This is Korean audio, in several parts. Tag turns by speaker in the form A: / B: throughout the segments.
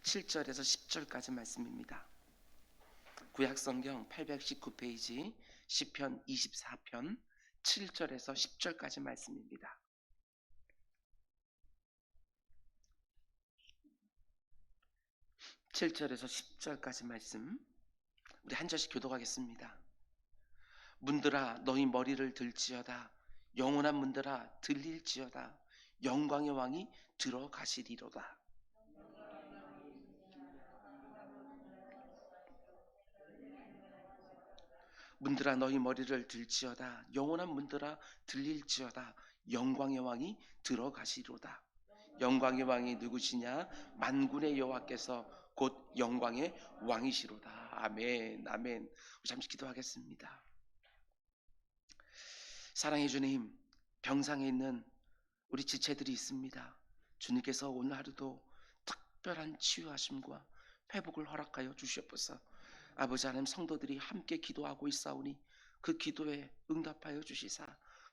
A: 7절에서 10절까지 말씀입니다. 구약성경 819페이지 시편 24편 7절에서 10절까지 말씀입니다. (7절에서 10절까지) 말씀 우리 한 절씩 교독하겠습니다. 문들아 너희 머리를 들지어다. 영원한 문들아 들릴지어다. 영광의 왕이 들어가시리로다. 문들아 너희 머리를 들지어다. 영원한 문들아 들릴지어다. 영광의 왕이 들어가시리로다. 영광의 왕이 누구시냐? 만군의 여호와께서 곧 영광의 왕이시로다. 아멘, 아멘. 우리 잠시 기도하겠습니다. 사랑해 주님, 병상에 있는 우리 지체들이 있습니다. 주님께서 오늘 하루도 특별한 치유하심과 회복을 허락하여 주시옵소서. 아버지 하나님, 성도들이 함께 기도하고 있사오니 그 기도에 응답하여 주시사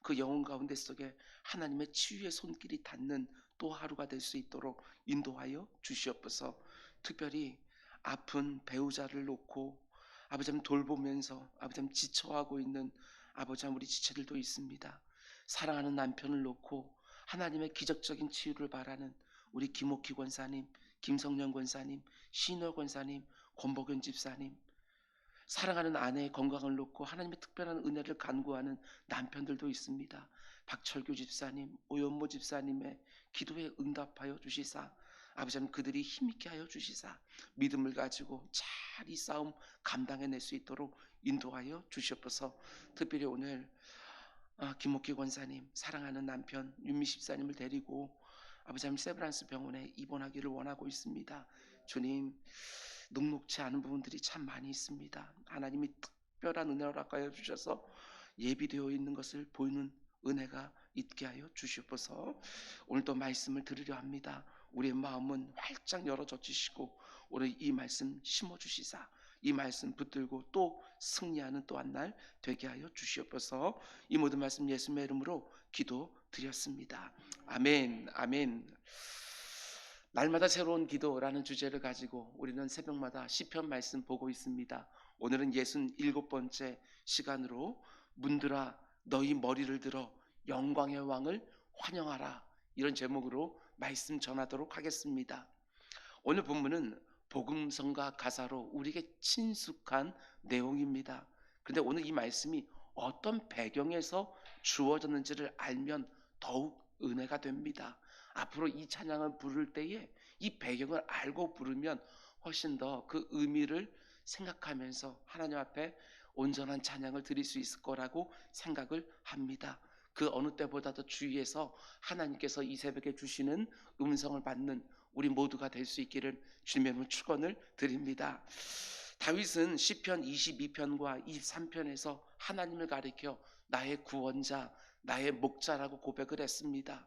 A: 그 영혼 가운데 속에 하나님의 치유의 손길이 닿는 또 하루가 될 수 있도록 인도하여 주시옵소서. 특별히 아픈 배우자를 놓고 아버지 하나님 돌보면서 아버지 하나님 지쳐하고 있는 아버지 하나님 우리 지체들도 있습니다. 사랑하는 남편을 놓고 하나님의 기적적인 치유를 바라는 우리 김옥희 권사님, 김성령 권사님, 신호 권사님, 권복현 집사님, 사랑하는 아내의 건강을 놓고 하나님의 특별한 은혜를 간구하는 남편들도 있습니다. 박철규 집사님, 오연모 집사님의 기도에 응답하여 주시사 아버지 하나님 그들이 힘있게 하여 주시사 믿음을 가지고 잘 이 싸움 감당해낼 수 있도록 인도하여 주시옵소서. 특별히 오늘 김옥희 권사님, 사랑하는 남편 윤미 집사님을 데리고 아버지 하나님 세브란스 병원에 입원하기를 원하고 있습니다. 주님, 녹록치 않은 부분들이 참 많이 있습니다. 하나님이 특별한 은혜를 허락하여 주셔서 예비되어 있는 것을 보이는 은혜가 있게 하여 주시옵소서. 오늘도 말씀을 들으려 합니다. 우리의 마음은 활짝 열어 젖히시고 오늘 이 말씀 심어주시사 이 말씀 붙들고 또 승리하는 또 한 날 되게 하여 주시옵소서. 이 모든 말씀 예수님의 이름으로 기도드렸습니다. 아멘, 아멘. 날마다 새로운 기도라는 주제를 가지고 우리는 새벽마다 시편 말씀 보고 있습니다. 오늘은 67번째 시간으로 문들아 너희 머리를 들어 영광의 왕을 환영하라, 이런 제목으로 말씀 전하도록 하겠습니다. 오늘 본문은 복음성가 가사로 우리에게 친숙한 내용입니다. 그런데 오늘 이 말씀이 어떤 배경에서 주어졌는지를 알면 더욱 은혜가 됩니다. 앞으로 이 찬양을 부를 때에 이 배경을 알고 부르면 훨씬 더 그 의미를 생각하면서 하나님 앞에 온전한 찬양을 드릴 수 있을 거라고 생각을 합니다. 그 어느 때보다도 주위에서 하나님께서 이 새벽에 주시는 음성을 받는 우리 모두가 될 수 있기를 주님의 이름으로 축원을 드립니다. 다윗은 시편 22편과 23편에서 하나님을 가리켜 나의 구원자, 나의 목자라고 고백을 했습니다.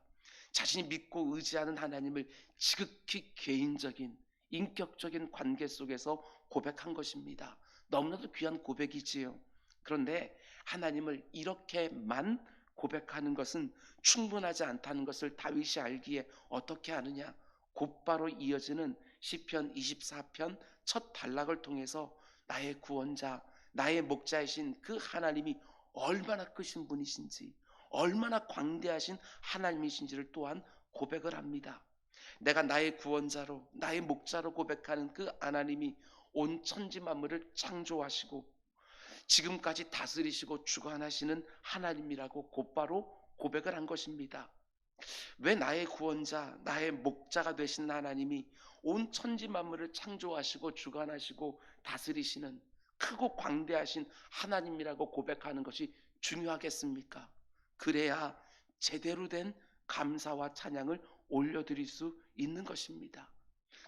A: 자신이 믿고 의지하는 하나님을 지극히 개인적인 인격적인 관계 속에서 고백한 것입니다. 너무나도 귀한 고백이지요. 그런데 하나님을 이렇게만 고백하는 것은 충분하지 않다는 것을 다윗이 알기에 어떻게 하느냐, 곧바로 이어지는 시편 24편 첫 단락을 통해서 나의 구원자, 나의 목자이신 그 하나님이 얼마나 크신 분이신지, 얼마나 광대하신 하나님이신지를 또한 고백을 합니다. 내가 나의 구원자로, 나의 목자로 고백하는 그 하나님이 온 천지 만물을 창조하시고 지금까지 다스리시고 주관하시는 하나님이라고 곧바로 고백을 한 것입니다. 왜 나의 구원자, 나의 목자가 되신 하나님이 온 천지 만물을 창조하시고 주관하시고 다스리시는 크고 광대하신 하나님이라고 고백하는 것이 중요하겠습니까? 그래야 제대로 된 감사와 찬양을 올려드릴 수 있는 것입니다.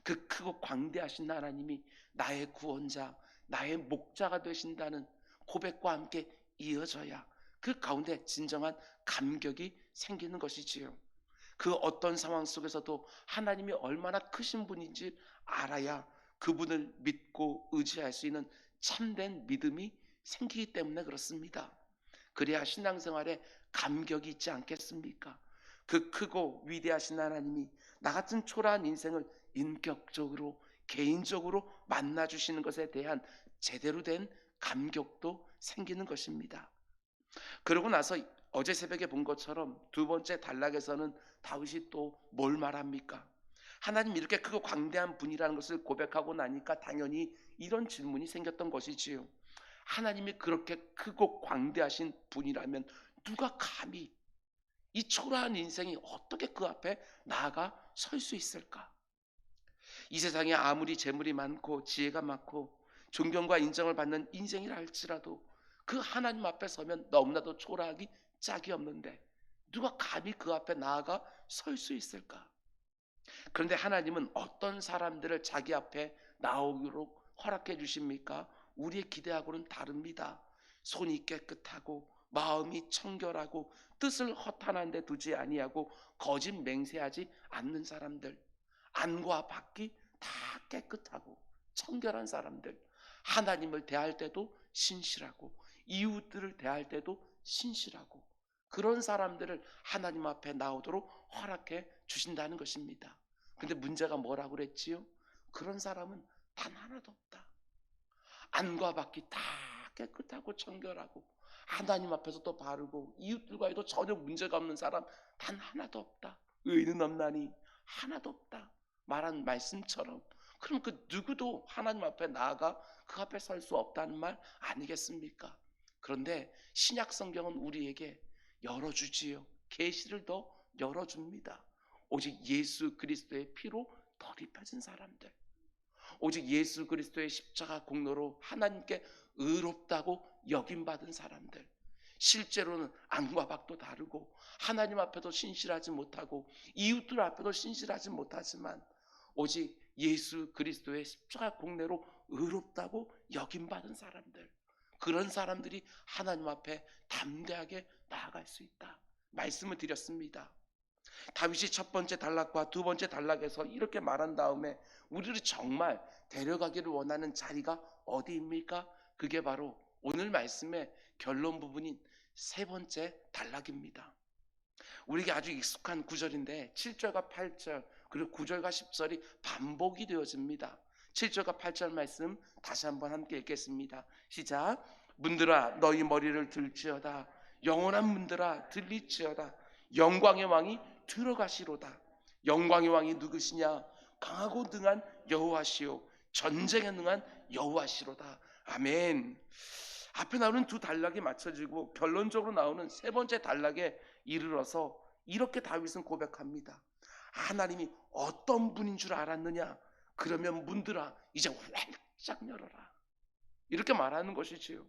A: 그 크고 광대하신 하나님이 나의 구원자, 나의 목자가 되신다는 고백과 함께 이어져야 그 가운데 진정한 감격이 생기는 것이지요. 그 어떤 상황 속에서도 하나님이 얼마나 크신 분인지 알아야 그분을 믿고 의지할 수 있는 참된 믿음이 생기기 때문에 그렇습니다. 그래야 신앙생활에 감격이 있지 않겠습니까? 그 크고 위대하신 하나님이 나 같은 초라한 인생을 인격적으로 개인적으로 만나 주시는 것에 대한 제대로 된 감격도 생기는 것입니다. 그러고 나서 어제 새벽에 본 것처럼 두 번째 단락에서는 다윗이 또 뭘 말합니까? 하나님 이렇게 크고 광대한 분이라는 것을 고백하고 나니까 당연히 이런 질문이 생겼던 것이지요. 하나님이 그렇게 크고 광대하신 분이라면 누가 감히 이 초라한 인생이 어떻게 그 앞에 나아가 설 수 있을까? 이 세상에 아무리 재물이 많고 지혜가 많고 존경과 인정을 받는 인생이라 할지라도 그 하나님 앞에 서면 너무나도 초라하기 짝이 없는데 누가 감히 그 앞에 나아가 설 수 있을까? 그런데 하나님은 어떤 사람들을 자기 앞에 나오도록 허락해 주십니까? 우리의 기대하고는 다릅니다. 손이 깨끗하고 마음이 청결하고 뜻을 허탄한 데 두지 아니하고 거짓 맹세하지 않는 사람들, 안과 밖이 다 깨끗하고 청결한 사람들, 하나님을 대할 때도 신실하고 이웃들을 대할 때도 신실하고 그런 사람들을 하나님 앞에 나오도록 허락해 주신다는 것입니다. 근데 문제가 뭐라고 그랬지요? 그런 사람은 단 하나도 없다. 안과 밖이 다 깨끗하고 청결하고 하나님 앞에서도 바르고 이웃들과도 전혀 문제가 없는 사람 단 하나도 없다. 의인은 없나니 하나도 없다. 말한 말씀처럼 그럼 그 누구도 하나님 앞에 나아가 그 앞에 설 수 없다는 말 아니겠습니까? 그런데 신약 성경은 우리에게 열어주지요. 계시를 더 열어줍니다. 오직 예수 그리스도의 피로 덧입혀진 사람들, 오직 예수 그리스도의 십자가 공로로 하나님께 의롭다고 여김받은 사람들, 실제로는 안과 밖도 다르고 하나님 앞에도 신실하지 못하고 이웃들 앞에도 신실하지 못하지만 오직 예수 그리스도의 십자가 공로로 의롭다고 여김받은 사람들, 그런 사람들이 하나님 앞에 담대하게 나아갈 수 있다 말씀을 드렸습니다. 다윗이 첫 번째 단락과 두 번째 단락에서 이렇게 말한 다음에 우리를 정말 데려가기를 원하는 자리가 어디입니까? 그게 바로 오늘 말씀의 결론 부분인 세 번째 단락입니다. 우리에게 아주 익숙한 구절인데 7절과 8절 그리고 9절과 10절이 반복이 되어집니다. 7절과 8절 말씀 다시 한번 함께 읽겠습니다. 시작. 문들아 너희 머리를 들지어다. 영원한 문들아 들리지어다. 영광의 왕이 들어가시로다. 영광의 왕이 누구시냐? 강하고 능한 여호와시요 전쟁에 능한 여호와시로다. 아멘. 앞에 나오는 두 단락이 맞춰지고 결론적으로 나오는 세 번째 단락에 이르러서 이렇게 다윗은 고백합니다. 하나님이 어떤 분인 줄 알았느냐? 그러면 문들아 이제 활짝 열어라. 이렇게 말하는 것이지요.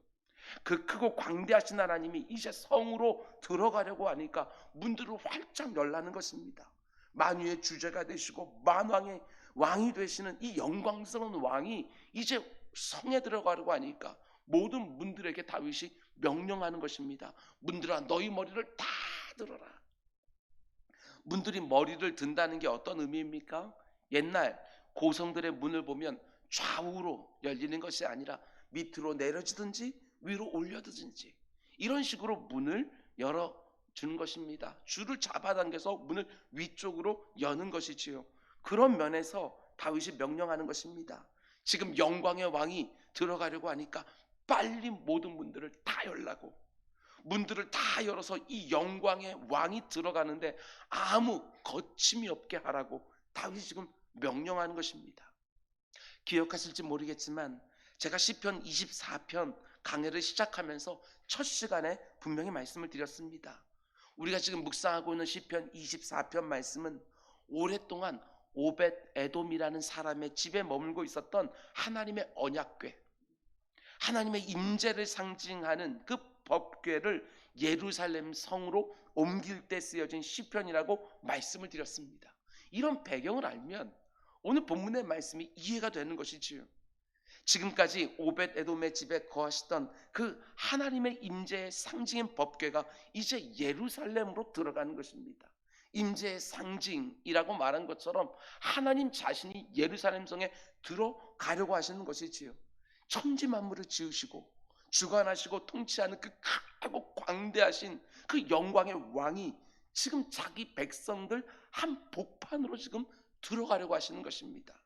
A: 그 크고 광대하신 하나님이 이제 성으로 들어가려고 하니까 문들을 활짝 열라는 것입니다. 만유의 주제가 되시고 만왕의 왕이 되시는 이 영광스러운 왕이 이제 성에 들어가려고 하니까 모든 문들에게 다윗이 명령하는 것입니다. 문들아 너희 머리를 다 들어라. 문들이 머리를 든다는 게 어떤 의미입니까? 옛날 고성들의 문을 보면 좌우로 열리는 것이 아니라 밑으로 내려지든지 위로 올려두든지 이런 식으로 문을 열어주는 것입니다. 줄을 잡아당겨서 문을 위쪽으로 여는 것이지요. 그런 면에서 다윗이 명령하는 것입니다. 지금 영광의 왕이 들어가려고 하니까 빨리 모든 문들을 다 열라고, 문들을 다 열어서 이 영광의 왕이 들어가는데 아무 거침이 없게 하라고 다윗이 지금 명령하는 것입니다. 기억하실지 모르겠지만 제가 시편 24편 강해를 시작하면서 첫 시간에 분명히 말씀을 드렸습니다. 우리가 지금 묵상하고 있는 시편 24편 말씀은 오랫동안 오벳 에돔이라는 사람의 집에 머물고 있었던 하나님의 언약궤, 하나님의 임재를 상징하는 그 법궤를 예루살렘 성으로 옮길 때 쓰여진 시편이라고 말씀을 드렸습니다. 이런 배경을 알면 오늘 본문의 말씀이 이해가 되는 것이지요. 지금까지 오벳 에돔의 집에 거하시던 그 하나님의 임재의 상징인 법궤가 이제 예루살렘으로 들어가는 것입니다. 임재의 상징이라고 말한 것처럼 하나님 자신이 예루살렘 성에 들어가려고 하시는 것이지요. 천지 만물을 지으시고 주관하시고 통치하는 그 크고 광대하신 그 영광의 왕이 지금 자기 백성들 한 복판으로 지금 들어가려고 하시는 것입니다.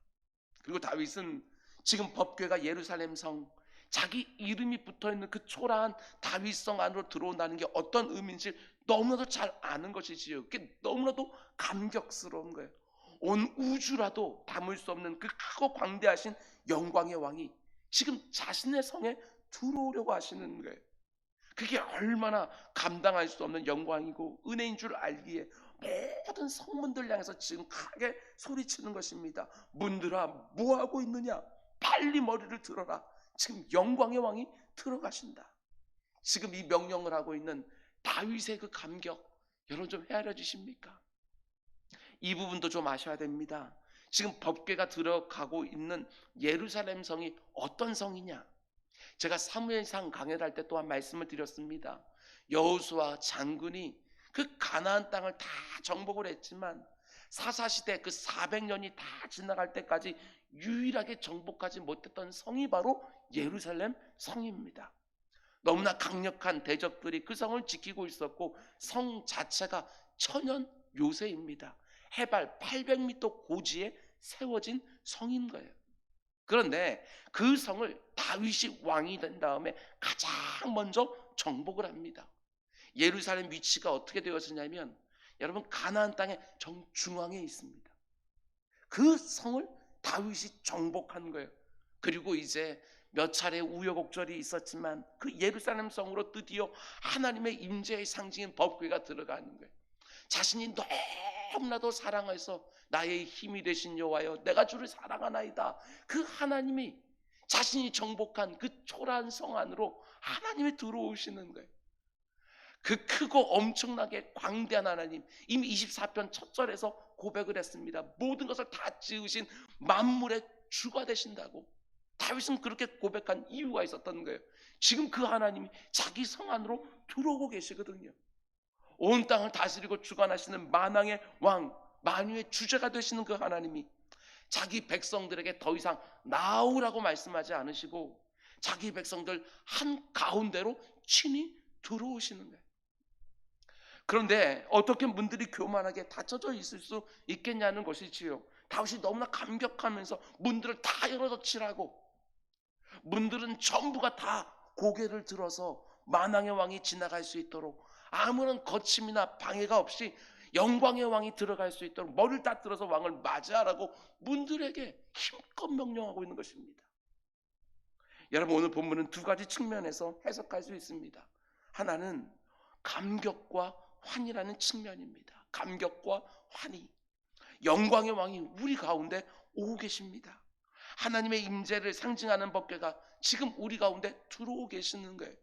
A: 그리고 다윗은 지금 법궤가 예루살렘 성, 자기 이름이 붙어있는 그 초라한 다윗성 안으로 들어온다는 게 어떤 의미인지 너무나도 잘 아는 것이지요. 그게 너무나도 감격스러운 거예요. 온 우주라도 담을 수 없는 그 크고 광대하신 영광의 왕이 지금 자신의 성에 들어오려고 하시는 거예요. 그게 얼마나 감당할 수 없는 영광이고 은혜인 줄 알기에 모든 성문들 향해서 지금 크게 소리치는 것입니다. 문들아, 뭐하고 있느냐? 빨리 머리를 들어라. 지금 영광의 왕이 들어가신다. 지금 이 명령을 하고 있는 다윗의 그 감격, 여러분 좀 헤아려 주십니까? 이 부분도 좀 아셔야 됩니다. 지금 법궤가 들어가고 있는 예루살렘 성이 어떤 성이냐? 제가 사무엘상 강해를 할 때 또한 말씀을 드렸습니다. 여호수아 장군이 그 가나안 땅을 다 정복을 했지만 사사시대 그 400년이 다 지나갈 때까지 유일하게 정복하지 못했던 성이 바로 예루살렘 성입니다. 너무나 강력한 대적들이 그 성을 지키고 있었고 성 자체가 천연 요새입니다. 해발 800m 고지에 세워진 성인 거예요. 그런데 그 성을 다윗이 왕이 된 다음에 가장 먼저 정복을 합니다. 예루살렘 위치가 어떻게 되었느냐면 여러분 가나안 땅의 정중앙에 있습니다. 그 성을 다윗이 정복한 거예요. 그리고 이제 몇 차례 우여곡절이 있었지만 그 예루살렘 성으로 드디어 하나님의 임재의 상징인 법궤가 들어가는 거예요. 자신이 너무나도 사랑해서 나의 힘이 되신 여호와여 내가 주를 사랑하나이다. 그 하나님이 자신이 정복한 그 초라한 성 안으로 하나님이 들어오시는 거예요. 그 크고 엄청나게 광대한 하나님, 이미 24편 첫 절에서 고백을 했습니다. 모든 것을 다 지으신 만물의 주가 되신다고. 다윗은 그렇게 고백한 이유가 있었던 거예요. 지금 그 하나님이 자기 성 안으로 들어오고 계시거든요. 온 땅을 다스리고 주관하시는 만왕의 왕, 만유의 주제가 되시는 그 하나님이 자기 백성들에게 더 이상 나오라고 말씀하지 않으시고 자기 백성들 한 가운데로 친히 들어오시는 거예요. 그런데 어떻게 문들이 교만하게 닫혀져 있을 수 있겠냐는 것이지요. 다윗이 너무나 감격하면서 문들을 다 열어서 치라고, 문들은 전부가 다 고개를 들어서 만왕의 왕이 지나갈 수 있도록 아무런 거침이나 방해가 없이 영광의 왕이 들어갈 수 있도록 머리를 딱 들어서 왕을 맞이하라고 문들에게 힘껏 명령하고 있는 것입니다. 여러분, 오늘 본문은 두 가지 측면에서 해석할 수 있습니다. 하나는 감격과 환희라는 측면입니다. 감격과 환희. 영광의 왕이 우리 가운데 오고 계십니다. 하나님의 임재를 상징하는 법궤가 지금 우리 가운데 들어오고 계시는 거예요.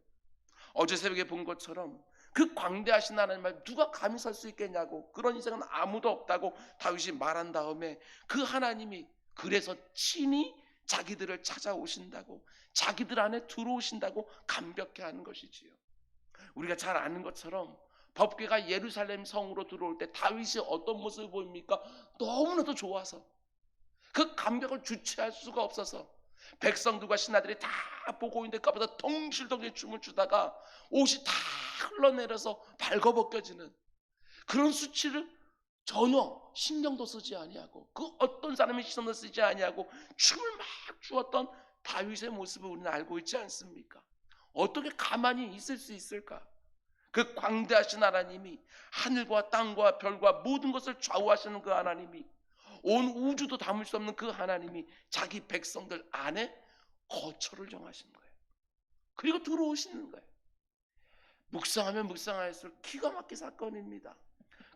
A: 어제 새벽에 본 것처럼 그 광대하신 하나님 말 누가 감히 설 수 있겠냐고, 그런 인생은 아무도 없다고 다윗이 말한 다음에 그 하나님이 그래서 친히 자기들을 찾아오신다고, 자기들 안에 들어오신다고 감격해 하는 것이지요. 우리가 잘 아는 것처럼 법궤가 예루살렘 성으로 들어올 때 다윗이 어떤 모습을 보입니까? 너무나도 좋아서 그 감격을 주체할 수가 없어서 백성들과 신하들이 다 보고 있는데 그보다 덩실덩실 춤을 추다가 옷이 다 흘러내려서 발거벗겨지는 그런 수치를 전혀 신경도 쓰지 아니하고 그 어떤 사람의 시선도 쓰지 아니하고 춤을 막 추었던 다윗의 모습을 우리는 알고 있지 않습니까? 어떻게 가만히 있을 수 있을까? 그 광대하신 하나님이, 하늘과 땅과 별과 모든 것을 좌우하시는 그 하나님이, 온 우주도 담을 수 없는 그 하나님이 자기 백성들 안에 거처를 정하시는 거예요. 그리고 들어오시는 거예요. 묵상하면 묵상할수록 기가 막힌 사건입니다.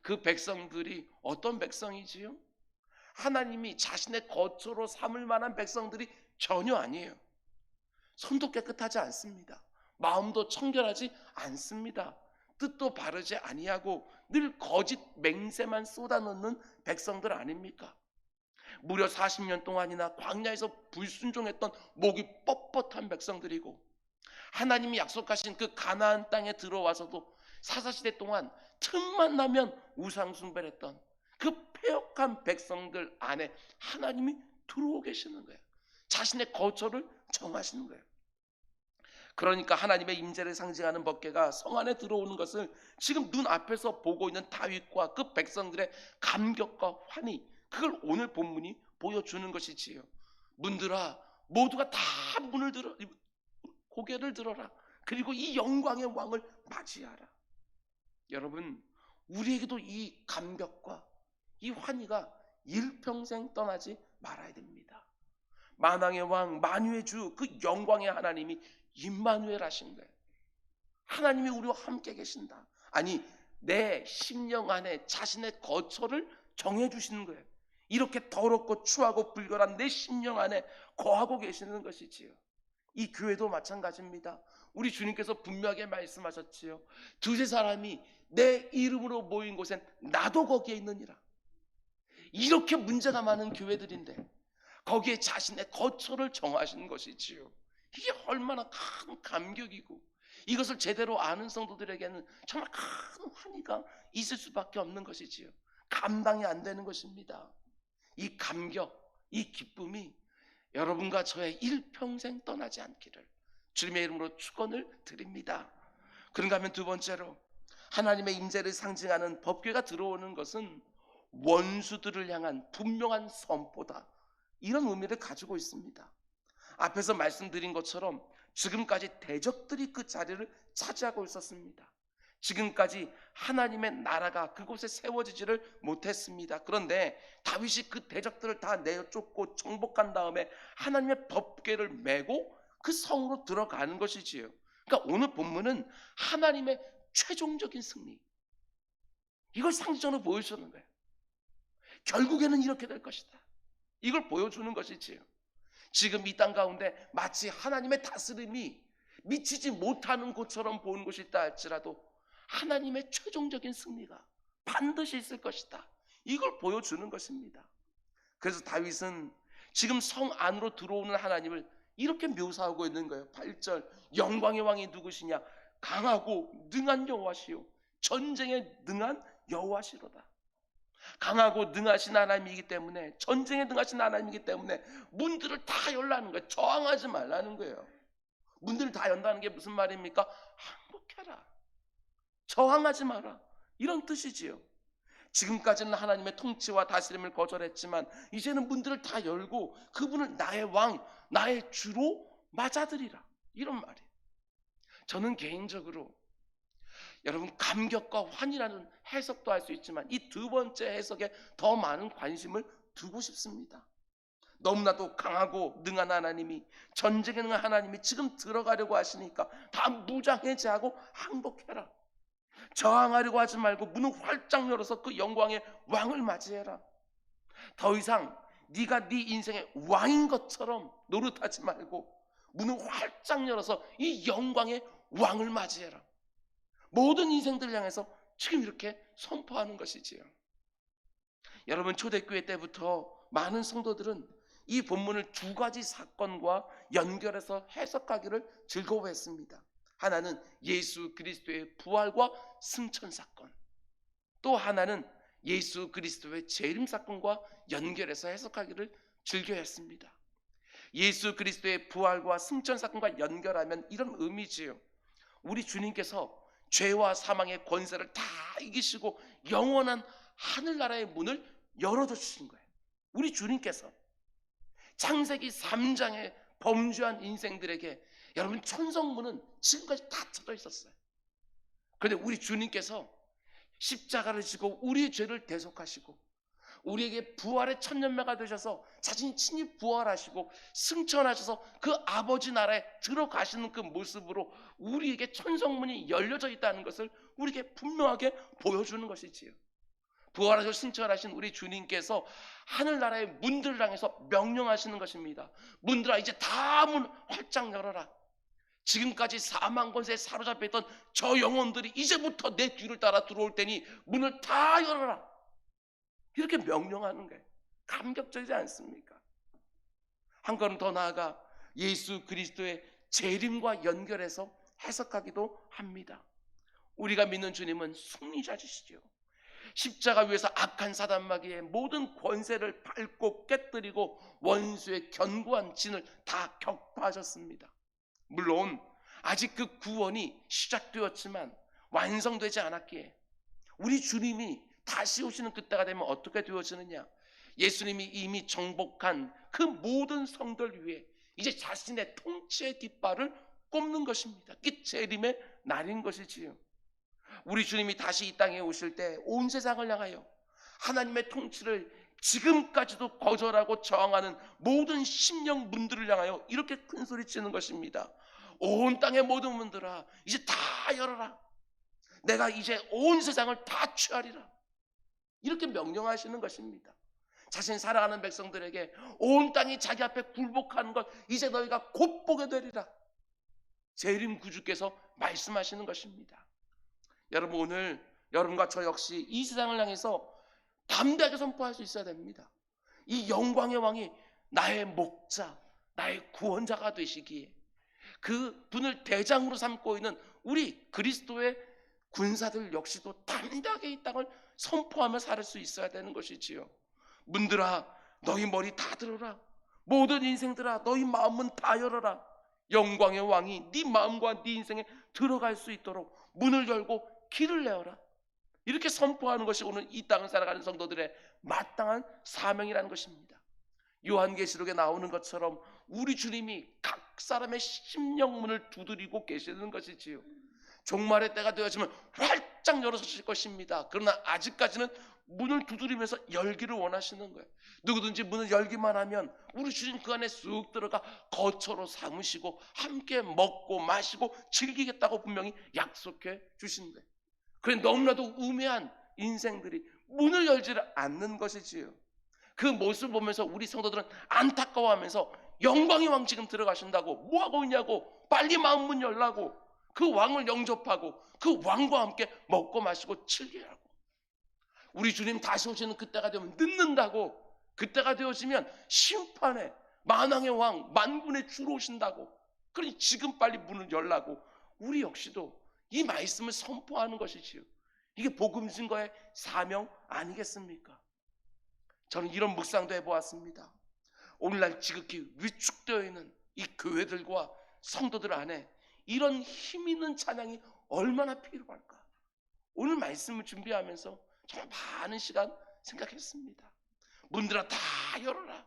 A: 그 백성들이 어떤 백성이지요? 하나님이 자신의 거처로 삼을 만한 백성들이 전혀 아니에요. 손도 깨끗하지 않습니다. 마음도 청결하지 않습니다. 뜻도 바르지 아니하고 늘 거짓 맹세만 쏟아놓는 백성들 아닙니까? 무려 40년 동안이나 광야에서 불순종했던 목이 뻣뻣한 백성들이고, 하나님이 약속하신 그 가나안 땅에 들어와서도 사사시대 동안 틈만 나면 우상 숭배를 했던 그 패역한 백성들 안에 하나님이 들어오고 계시는 거예요. 자신의 거처를 정하시는 거예요. 그러니까 하나님의 임재를 상징하는 법궤가 성 안에 들어오는 것을 지금 눈앞에서 보고 있는 다윗과 그 백성들의 감격과 환희, 그걸 오늘 본문이 보여주는 것이지요. 문들아 모두가 다 문을 들어 고개를 들어라. 그리고 이 영광의 왕을 맞이하라. 여러분, 우리에게도 이 감격과 이 환희가 일평생 떠나지 말아야 됩니다. 만왕의 왕, 만유의 주, 그 영광의 하나님이 임마누엘 하신 거예요. 하나님이 우리와 함께 계신다. 아니, 내 심령 안에 자신의 거처를 정해주시는 거예요. 이렇게 더럽고 추하고 불결한 내 심령 안에 거하고 계시는 것이지요. 이 교회도 마찬가지입니다. 우리 주님께서 분명하게 말씀하셨지요. 두세 사람이 내 이름으로 모인 곳엔 나도 거기에 있느니라. 이렇게 문제가 많은 교회들인데 거기에 자신의 거처를 정하시는 것이지요. 이게 얼마나 큰 감격이고, 이것을 제대로 아는 성도들에게는 정말 큰 환희가 있을 수밖에 없는 것이지요. 감당이 안 되는 것입니다. 이 감격, 이 기쁨이 여러분과 저의 일평생 떠나지 않기를 주님의 이름으로 축원을 드립니다. 그런가 하면 두 번째로, 하나님의 임재를 상징하는 법궤가 들어오는 것은 원수들을 향한 분명한 선포다, 이런 의미를 가지고 있습니다. 앞에서 말씀드린 것처럼 지금까지 대적들이 그 자리를 차지하고 있었습니다. 지금까지 하나님의 나라가 그곳에 세워지지를 못했습니다. 그런데 다윗이 그 대적들을 다 내쫓고 정복한 다음에 하나님의 법궤를 메고 그 성으로 들어가는 것이지요. 그러니까 오늘 본문은 하나님의 최종적인 승리, 이걸 상징적으로 보여주는 거예요. 결국에는 이렇게 될 것이다, 이걸 보여주는 것이지요. 지금 이 땅 가운데 마치 하나님의 다스림이 미치지 못하는 곳처럼 보는 곳이 있다 할지라도 하나님의 최종적인 승리가 반드시 있을 것이다, 이걸 보여주는 것입니다. 그래서 다윗은 지금 성 안으로 들어오는 하나님을 이렇게 묘사하고 있는 거예요. 8절, 영광의 왕이 누구시냐? 강하고 능한 여호와시요 전쟁에 능한 여호와시로다. 강하고 능하신 하나님이기 때문에, 전쟁에 능하신 하나님이기 때문에 문들을 다 열라는 거예요. 저항하지 말라는 거예요. 문들을 다 연다는 게 무슨 말입니까? 항복해라, 저항하지 마라, 이런 뜻이지요. 지금까지는 하나님의 통치와 다스림을 거절했지만 이제는 문들을 다 열고 그분을 나의 왕, 나의 주로 맞아들이라, 이런 말이에요. 저는 개인적으로 여러분, 감격과 환희라는 해석도 할 수 있지만 이 두 번째 해석에 더 많은 관심을 두고 싶습니다. 너무나도 강하고 능한 하나님이, 전쟁에 능한 하나님이 지금 들어가려고 하시니까 다 무장해제하고 항복해라. 저항하려고 하지 말고 문을 활짝 열어서 그 영광의 왕을 맞이해라. 더 이상 네가 네 인생의 왕인 것처럼 노릇하지 말고 문을 활짝 열어서 이 영광의 왕을 맞이해라. 모든 인생들을 향해서 지금 이렇게 선포하는 것이지요. 여러분, 초대교회 때부터 많은 성도들은 이 본문을 두 가지 사건과 연결해서 해석하기를 즐거워했습니다. 하나는 예수 그리스도의 부활과 승천 사건, 또 하나는 예수 그리스도의 재림 사건과 연결해서 해석하기를 즐겨했습니다. 예수 그리스도의 부활과 승천 사건과 연결하면 이런 의미지요. 우리 주님께서 죄와 사망의 권세를 다 이기시고 영원한 하늘나라의 문을 열어줘 주신 거예요. 우리 주님께서 창세기 3장에 범죄한 인생들에게, 여러분, 천성문은 지금까지 닫혀져 있었어요. 그런데 우리 주님께서 십자가를 지고 우리의 죄를 대속하시고 우리에게 부활의 천년매가 되셔서 자신이 친히 부활하시고 승천하셔서 그 아버지 나라에 들어가시는 그 모습으로 우리에게 천성문이 열려져 있다는 것을 우리에게 분명하게 보여주는 것이지요. 부활하셔서 승천하신 우리 주님께서 하늘나라의 문들을 향해서 명령하시는 것입니다. 문들아, 이제 다 문 활짝 열어라. 지금까지 사망 권세에 사로잡혀 있던 저 영혼들이 이제부터 내 뒤를 따라 들어올 테니 문을 다 열어라, 이렇게 명령하는 거예요. 감격적이지 않습니까? 한 걸음 더 나아가 예수 그리스도의 재림과 연결해서 해석하기도 합니다. 우리가 믿는 주님은 승리자시죠. 십자가 위에서 악한 사단마귀의 모든 권세를 밟고 깨뜨리고 원수의 견고한 진을 다 격파하셨습니다. 물론 아직 그 구원이 시작되었지만 완성되지 않았기에 우리 주님이 다시 오시는 그때가 되면 어떻게 되어지느냐? 예수님이 이미 정복한 그 모든 성들 위해 이제 자신의 통치의 깃발을 꼽는 것입니다. 그 재림의 날인 것이지요. 우리 주님이 다시 이 땅에 오실 때 온 세상을 향하여 하나님의 통치를 지금까지도 거절하고 저항하는 모든 심령 문들을 향하여 이렇게 큰 소리 치는 것입니다. 온 땅의 모든 문들아, 이제 다 열어라. 내가 이제 온 세상을 다 취하리라. 이렇게 명령하시는 것입니다. 자신 사랑하는 백성들에게 온 땅이 자기 앞에 굴복하는 것 이제 너희가 곧 보게 되리라. 재림 구주께서 말씀하시는 것입니다. 여러분, 오늘 여러분과 저 역시 이 세상을 향해서 담대하게 선포할 수 있어야 됩니다. 이 영광의 왕이 나의 목자, 나의 구원자가 되시기에 그 분을 대장으로 삼고 있는 우리 그리스도의 군사들 역시도 담대하게 이 땅을 선포하며 살 수 있어야 되는 것이지요. 문들아, 너희 머리 다 들어라. 모든 인생들아, 너희 마음은 다 열어라. 영광의 왕이 네 마음과 네 인생에 들어갈 수 있도록 문을 열고 길을 내어라. 이렇게 선포하는 것이 오늘 이 땅을 살아가는 성도들의 마땅한 사명이라는 것입니다. 요한계시록에 나오는 것처럼 우리 주님이 각 사람의 심령문을 두드리고 계시는 것이지요. 종말의 때가 되어지면 활짝 열어서실 것입니다. 그러나 아직까지는 문을 두드리면서 열기를 원하시는 거예요. 누구든지 문을 열기만 하면 우리 주님 그 안에 쑥 들어가 거처로 삼으시고 함께 먹고 마시고 즐기겠다고 분명히 약속해 주신 거예요. 그래 너무나도 우매한 인생들이 문을 열지를 않는 것이지요. 그 모습을 보면서 우리 성도들은 안타까워하면서 영광의 왕 지금 들어가신다고 뭐하고 있냐고, 빨리 마음 문 열라고, 그 왕을 영접하고 그 왕과 함께 먹고 마시고 즐기라고. 우리 주님 다시 오시는 그때가 되면 늦는다고, 그때가 되어지면 심판에 만왕의 왕 만군의 주로 오신다고. 그러니 지금 빨리 문을 열라고 우리 역시도 이 말씀을 선포하는 것이지요. 이게 복음 증거의 사명 아니겠습니까? 저는 이런 묵상도 해보았습니다. 오늘날 지극히 위축되어 있는 이 교회들과 성도들 안에 이런 힘 있는 찬양이 얼마나 필요할까? 오늘 말씀을 준비하면서 정말 많은 시간 생각했습니다. 문들아 다 열어라.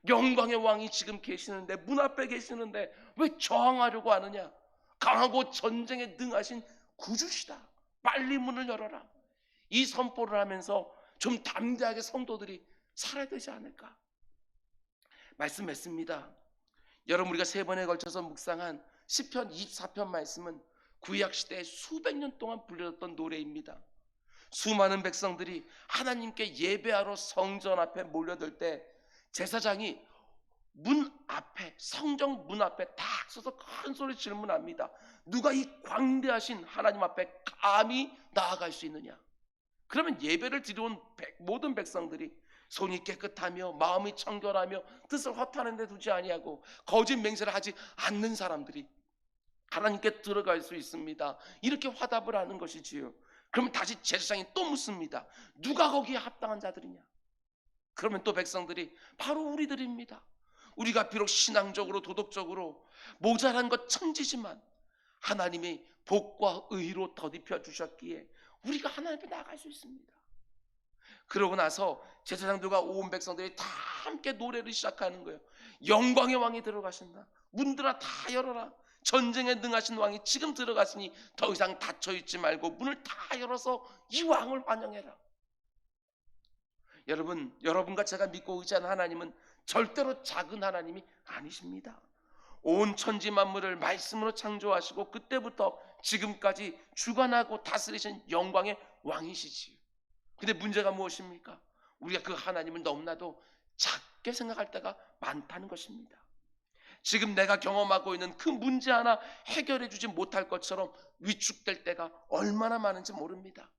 A: 영광의 왕이 지금 계시는데, 문 앞에 계시는데 왜 저항하려고 하느냐? 강하고 전쟁에 능하신 구주시다. 빨리 문을 열어라. 이 선포를 하면서 좀 담대하게 성도들이 살아야 되지 않을까? 말씀했습니다. 여러분, 우리가 3번에 걸쳐서 묵상한 시편 24편 말씀은 구약 시대에 수백 년 동안 불려졌던 노래입니다. 수많은 백성들이 하나님께 예배하러 성전 앞에 몰려들 때 제사장이 문 앞에, 성정 문 앞에 딱 서서 큰 소리 질문합니다. 누가 이 광대하신 하나님 앞에 감히 나아갈 수 있느냐? 그러면 예배를 드려온 모든 백성들이 손이 깨끗하며 마음이 청결하며 뜻을 허탄한 데 두지 아니하고 거짓 맹세를 하지 않는 사람들이 하나님께 들어갈 수 있습니다. 이렇게 화답을 하는 것이지요. 그러면 다시 제사장이 또 묻습니다. 누가 거기에 합당한 자들이냐? 그러면 또 백성들이 바로 우리들입니다. 우리가 비록 신앙적으로 도덕적으로 모자란 것 천지지만 하나님의 복과 의로 덧입혀 주셨기에 우리가 하나님 앞에 나아갈 수 있습니다. 그러고 나서 제사장들과 온 백성들이 다 함께 노래를 시작하는 거예요. 영광의 왕이 들어가신다. 문들아 다 열어라. 전쟁에 능하신 왕이 지금 들어갔으니 더 이상 닫혀있지 말고 문을 다 열어서 이 왕을 환영해라. 여러분, 여러분과 제가 믿고 의지하는 하나님은 절대로 작은 하나님이 아니십니다. 온 천지 만물을 말씀으로 창조하시고 그때부터 지금까지 주관하고 다스리신 영광의 왕이시지요. 근데 문제가 무엇입니까? 우리가 그 하나님을 너무나도 작게 생각할 때가 많다는 것입니다. 지금 내가 경험하고 있는 그 문제 하나 해결해 주지 못할 것처럼 위축될 때가 얼마나 많은지 모릅니다.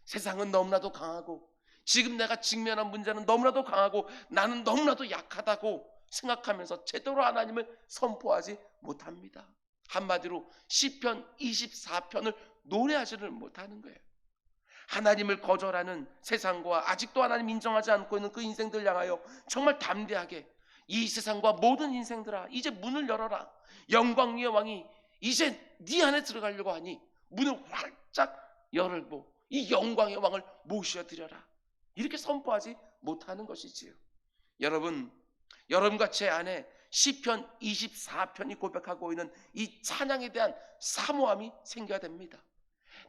A: 세상은 너무나도 강하고 지금 내가 직면한 문제는 너무나도 강하고 나는 너무나도 약하다고 생각하면서 제대로 하나님을 선포하지 못합니다. 한마디로 시편 24편을 노래하지를 못하는 거예요. 하나님을 거절하는 세상과 아직도 하나님 인정하지 않고 있는 그 인생들 향하여 정말 담대하게 이 세상과 모든 인생들아 이제 문을 열어라. 영광의 왕이 이제 네 안에 들어가려고 하니 문을 활짝 열고 이 영광의 왕을 모셔드려라. 이렇게 선포하지 못하는 것이지요. 여러분과 제 안에 시편 24편이 고백하고 있는 이 찬양에 대한 사모함이 생겨야 됩니다.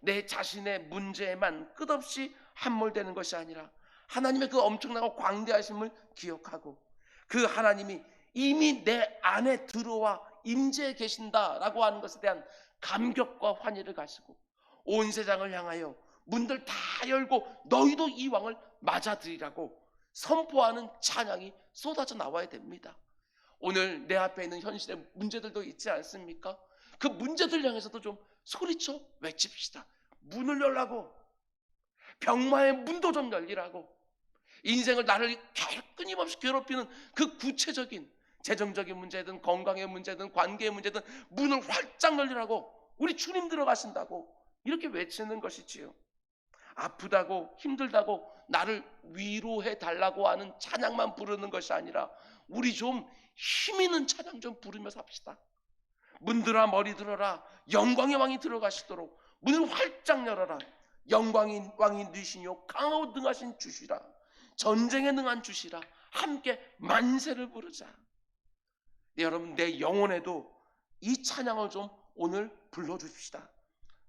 A: 내 자신의 문제에만 끝없이 함몰되는 것이 아니라 하나님의 그 엄청나고 광대하심을 기억하고 그 하나님이 이미 내 안에 들어와 임재해 계신다라고 하는 것에 대한 감격과 환희를 가지고 온 세상을 향하여 문들 다 열고 너희도 이 왕을 맞아들이라고 선포하는 찬양이 쏟아져 나와야 됩니다. 오늘 내 앞에 있는 현실의 문제들도 있지 않습니까? 그 문제들 향해서도 좀 소리쳐 외칩시다. 문을 열라고, 병마의 문도 좀 열리라고, 인생을 나를 끊임없이 괴롭히는 그 구체적인 재정적인 문제든 건강의 문제든 관계의 문제든 문을 활짝 열리라고, 우리 주님 들어가신다고 이렇게 외치는 것이지요. 아프다고 힘들다고 나를 위로해 달라고 하는 찬양만 부르는 것이 아니라 우리 좀 힘있는 찬양 좀 부르며 삽시다. 문들아 머리 들어라, 영광의 왕이 들어가시도록 문을 활짝 열어라. 영광인 왕이 누시뇨 강하고 능하신 주시라. 전쟁에 능한 주시라. 함께 만세를 부르자. 네, 여러분, 내 영혼에도 이 찬양을 좀 오늘 불러주십시다.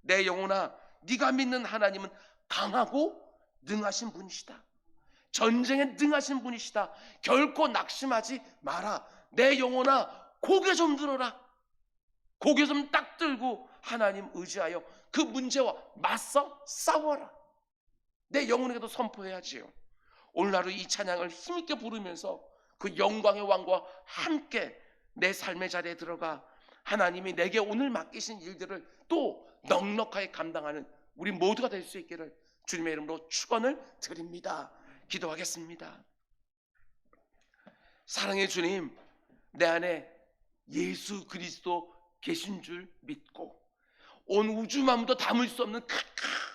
A: 내 영혼아, 네가 믿는 하나님은 강하고 능하신 분이시다. 전쟁에 능하신 분이시다. 결코 낙심하지 마라. 내 영혼아, 고개 좀 들어라. 고개 좀 딱 들고 하나님 의지하여 그 문제와 맞서 싸워라. 내 영혼에게도 선포해야지요. 오늘 하루 이 찬양을 힘있게 부르면서 그 영광의 왕과 함께 내 삶의 자리에 들어가 하나님이 내게 오늘 맡기신 일들을 또 넉넉하게 감당하는 우리 모두가 될 수 있기를 주님의 이름으로 축원을 드립니다. 기도하겠습니다. 사랑의 주님, 내 안에 예수 그리스도 계신 줄 믿고 온 우주 만물도 담을 수 없는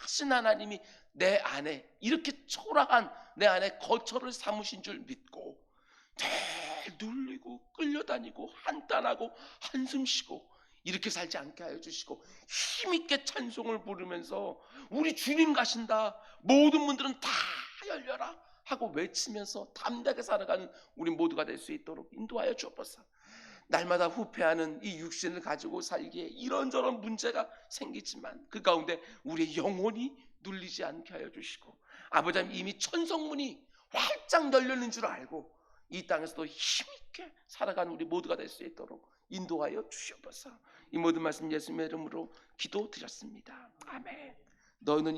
A: 크신 하나님이 내 안에 이렇게 초라한 내 안에 거처를 삼으신 줄 믿고 늘 눌리고 끌려다니고 한탄하고 한숨 쉬고 이렇게 살지 않게 하여 주시고 힘있게 찬송을 부르면서 우리 주님 가신다, 모든 문들은 다 열려라 하고 외치면서 담대하게 살아가는 우리 모두가 될 수 있도록 인도하여 주옵소서. 날마다 후패하는 이 육신을 가지고 살기에 이런저런 문제가 생기지만 그 가운데 우리의 영혼이 눌리지 않게 하여 주시고 아버지 하나님, 이미 천성문이 활짝 열리는 줄 알고 이 땅에서도 힘있게 살아가는 우리 모두가 될 수 있도록 인도하여 주시옵소서. 이 모든 말씀 예수님의 이름으로 기도드렸습니다. 아멘. 너희는